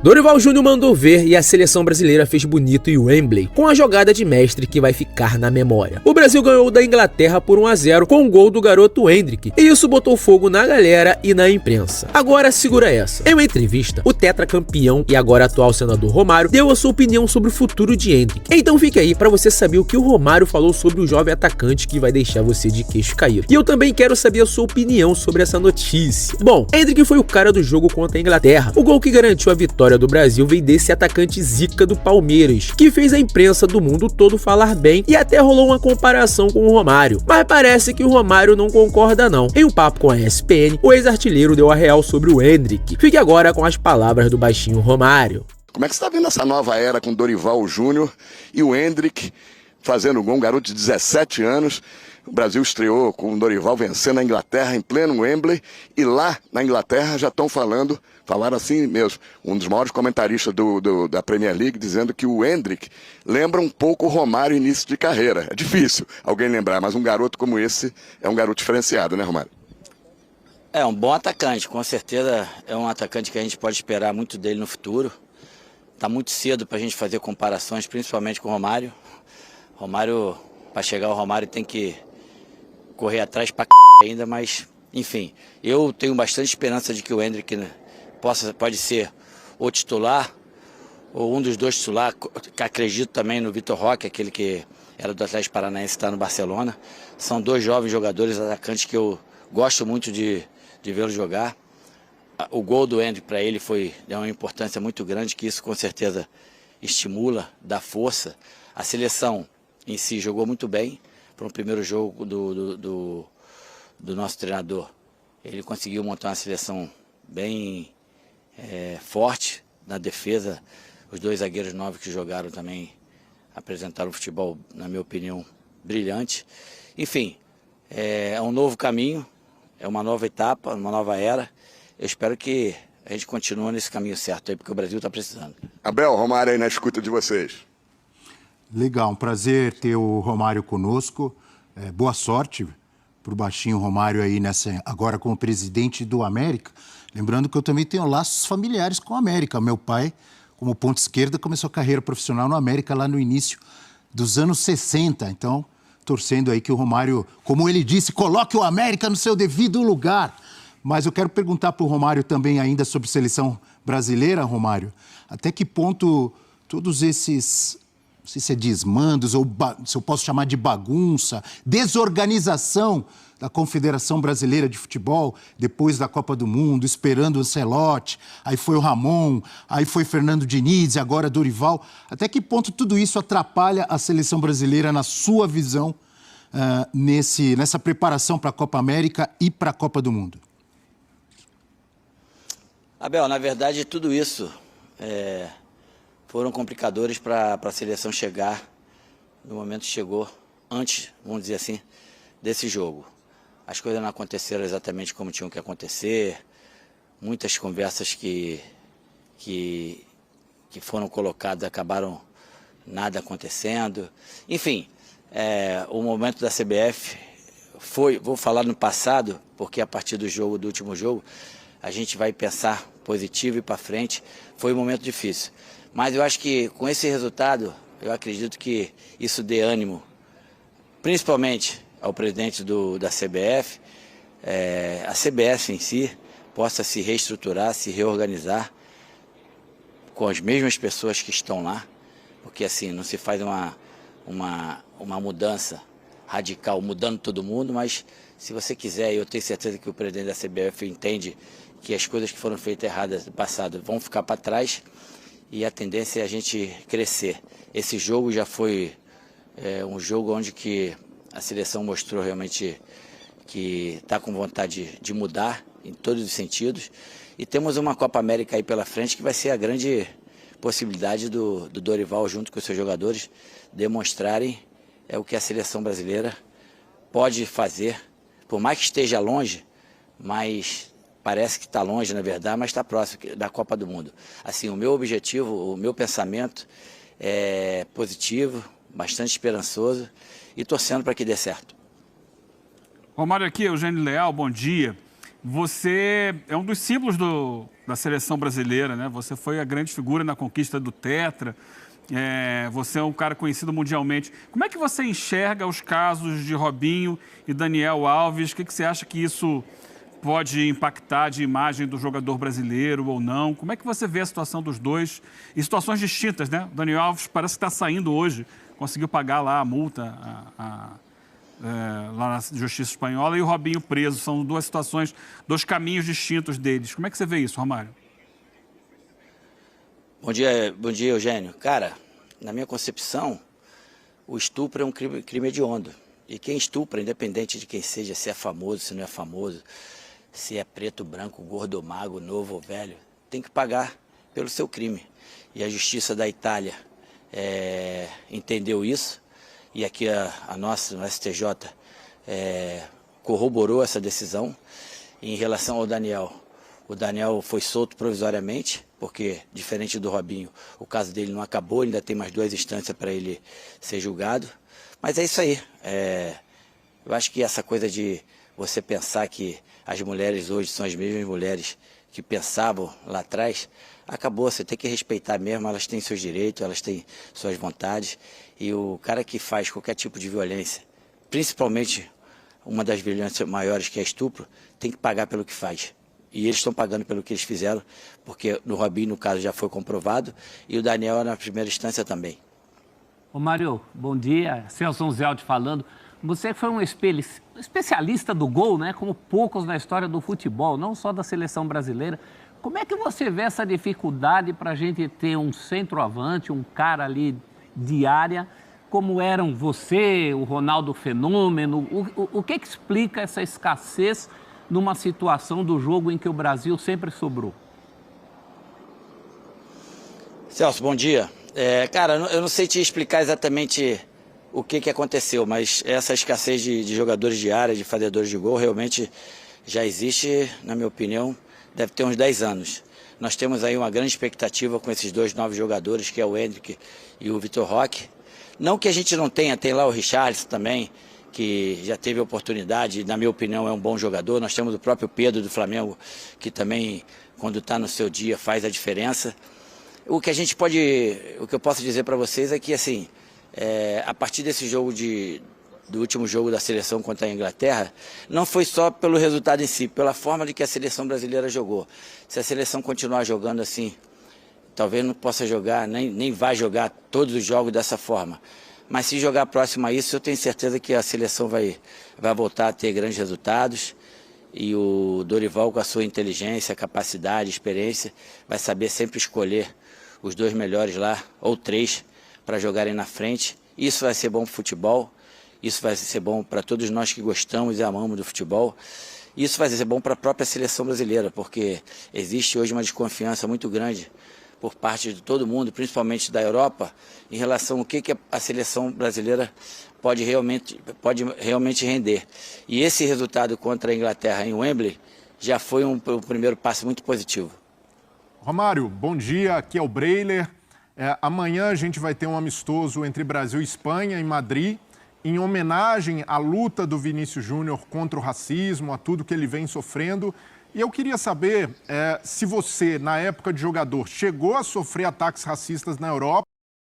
Dorival Júnior mandou ver e a seleção brasileira fez bonito em Wembley, com a jogada de mestre que vai ficar na memória. O Brasil ganhou da Inglaterra por 1-0 com o gol do garoto Endrick, e isso botou fogo na galera e na imprensa. Agora segura essa. Em uma entrevista, o tetracampeão e agora atual senador Romário deu a sua opinião sobre o futuro de Endrick. Então fique aí para você saber o que o Romário falou sobre o jovem atacante que vai deixar você de queixo caído. E eu também quero saber a sua opinião sobre essa notícia. Bom, Endrick foi o cara do jogo contra a Inglaterra. O gol que garantiu a vitória do Brasil veio desse atacante zica do Palmeiras, que fez a imprensa do mundo todo falar bem e até rolou uma comparação com o Romário. Mas parece que o Romário não concorda não. Em um papo com a ESPN, o ex-artilheiro deu a real sobre o Endrick. Fique agora com as palavras do baixinho Romário. Como é que você está vendo essa nova era com Dorival Júnior e o Endrick fazendo gol, um garoto de 17 anos? O Brasil estreou com o Dorival vencendo a Inglaterra em pleno Wembley, e lá na Inglaterra já estão falaram assim mesmo, um dos maiores comentaristas da Premier League, dizendo que o Endrick lembra um pouco o Romário início de carreira. É difícil alguém lembrar, mas um garoto como esse é um garoto diferenciado, né, Romário? É um bom atacante, com certeza é um atacante que a gente pode esperar muito dele no futuro. Está muito cedo para a gente fazer comparações, principalmente com o Romário. Romário, para chegar ao Romário tem que correr atrás pra ainda, mas enfim, eu tenho bastante esperança de que o Endrick, né, pode ser o titular ou um dos dois titulares. Acredito também no Vitor Roque, aquele que era do Atlético Paranaense, está no Barcelona. São dois jovens jogadores atacantes que eu gosto muito de vê-los jogar. O gol do Endrick para ele foi de uma importância muito grande, que isso com certeza estimula, dá força. A seleção em si jogou muito bem. Para um primeiro jogo do nosso treinador, ele conseguiu montar uma seleção bem forte na defesa. Os dois zagueiros novos que jogaram também apresentaram um futebol, na minha opinião, brilhante. Enfim, é um novo caminho, é uma nova etapa, uma nova era. Eu espero que a gente continue nesse caminho certo aí, porque o Brasil está precisando. Abel, Romário aí na escuta de vocês. Legal, um prazer ter o Romário conosco. Boa sorte para o baixinho Romário aí agora como presidente do América. Lembrando que eu também tenho laços familiares com o América. Meu pai, como ponta esquerda, começou a carreira profissional no América lá no início dos anos 60. Então, torcendo aí que o Romário, como ele disse, coloque o América no seu devido lugar. Mas eu quero perguntar para o Romário também ainda sobre seleção brasileira, Romário. Até que ponto todos esses, não sei se é desmandos ou se eu posso chamar de bagunça, desorganização da Confederação Brasileira de Futebol, depois da Copa do Mundo, esperando o Ancelotti, aí foi o Ramon, aí foi Fernando Diniz, agora Dorival. Até que ponto tudo isso atrapalha a seleção brasileira, na sua visão, nessa preparação para a Copa América e para a Copa do Mundo? Abel, na verdade, tudo isso foram complicadores para a seleção chegar no momento que chegou, antes, vamos dizer assim, desse jogo. As coisas não aconteceram exatamente como tinham que acontecer, muitas conversas que foram colocadas acabaram nada acontecendo. Enfim, o momento da CBF foi, vou falar no passado, porque a partir do último jogo, a gente vai pensar positivo e para frente. Foi um momento difícil. Mas eu acho que com esse resultado, eu acredito que isso dê ânimo, principalmente ao presidente da CBF, a CBF em si, possa se reestruturar, se reorganizar com as mesmas pessoas que estão lá, porque assim, não se faz uma mudança radical, mudando todo mundo, mas se você quiser, eu tenho certeza que o presidente da CBF entende que as coisas que foram feitas erradas no passado vão ficar para trás e a tendência é a gente crescer. Esse jogo já foi um jogo onde que a seleção mostrou realmente que está com vontade de mudar em todos os sentidos, e temos uma Copa América aí pela frente que vai ser a grande possibilidade do Dorival, junto com os seus jogadores, demonstrarem o que a seleção brasileira pode fazer, por mais que esteja longe, mas parece que está longe, na verdade, mas está próximo da Copa do Mundo. Assim, o meu objetivo, o meu pensamento é positivo, bastante esperançoso e torcendo para que dê certo. Romário, aqui, Eugênio Leal, bom dia. você é um dos símbolos da seleção brasileira, né? Você foi a grande figura na conquista do Tetra. Você é um cara conhecido mundialmente. Como é que você enxerga os casos de Robinho e Daniel Alves? O que você acha que isso pode impactar de imagem do jogador brasileiro ou não? Como é que você vê a situação dos dois? Em situações distintas, né? O Daniel Alves parece que está saindo hoje, conseguiu pagar lá a multa lá na Justiça Espanhola, e o Robinho preso. São duas situações, dois caminhos distintos deles. Como é que você vê isso, Romário? Bom dia, Eugênio. Cara, na minha concepção, o estupro é um crime hediondo. E quem estupra, independente de quem seja, se é famoso, se não é famoso, se é preto, branco, gordo ou magro, novo ou velho, tem que pagar pelo seu crime. E a Justiça da Itália entendeu isso, e aqui a nossa, no STJ, corroborou essa decisão. Em relação ao Daniel, o Daniel foi solto provisoriamente, porque, diferente do Robinho, o caso dele não acabou, ainda tem mais 2 instâncias para ele ser julgado. Mas é isso aí. Eu acho que essa coisa de você pensar que as mulheres hoje são as mesmas mulheres que pensavam lá atrás, acabou. Você tem que respeitar mesmo, elas têm seus direitos, elas têm suas vontades. E o cara que faz qualquer tipo de violência, principalmente uma das violências maiores, que é estupro, tem que pagar pelo que faz. E eles estão pagando pelo que eles fizeram, porque no Robinho, no caso, já foi comprovado, e o Daniel na primeira instância também. Ô Mário, bom dia. Celso Zeldi falando. Você foi um especialista do gol, né? Como poucos na história do futebol, não só da seleção brasileira. Como é que você vê essa dificuldade para a gente ter um centroavante, um cara ali de área, como eram você, o Ronaldo Fenômeno? O que explica essa escassez numa situação do jogo em que o Brasil sempre sobrou? Celso, bom dia. Cara, eu não sei te explicar exatamente o que aconteceu, mas essa escassez de jogadores de área, de fazedores de gol, realmente já existe, na minha opinião, deve ter uns 10 anos. Nós temos aí uma grande expectativa com esses 2 novos jogadores, que é o Endrick e o Vitor Roque. Não que a gente não tenha, tem lá o Richarlison também, que já teve oportunidade, na minha opinião é um bom jogador. Nós temos o próprio Pedro do Flamengo, que também, quando está no seu dia, faz a diferença. O que eu posso dizer para vocês é que, assim, a partir desse jogo do último jogo da seleção contra a Inglaterra, não foi só pelo resultado em si, pela forma de que a seleção brasileira jogou. Se a seleção continuar jogando assim, talvez não possa jogar, nem vai jogar todos os jogos dessa forma. Mas se jogar próximo a isso, eu tenho certeza que a seleção vai voltar a ter grandes resultados. E o Dorival, com a sua inteligência, capacidade, experiência, vai saber sempre escolher os 2 melhores lá, ou 3, para jogarem na frente. Isso vai ser bom para o futebol, isso vai ser bom para todos nós que gostamos e amamos do futebol. Isso vai ser bom para a própria seleção brasileira, porque existe hoje uma desconfiança muito grande por parte de todo mundo, principalmente da Europa, em relação ao que a seleção brasileira pode realmente render. E esse resultado contra a Inglaterra em Wembley já foi um primeiro passo muito positivo. Romário, bom dia, aqui é o Breiler. Amanhã a gente vai ter um amistoso entre Brasil e Espanha, em Madrid, em homenagem à luta do Vinícius Júnior contra o racismo, a tudo que ele vem sofrendo. E eu queria saber se você, na época de jogador, chegou a sofrer ataques racistas na Europa.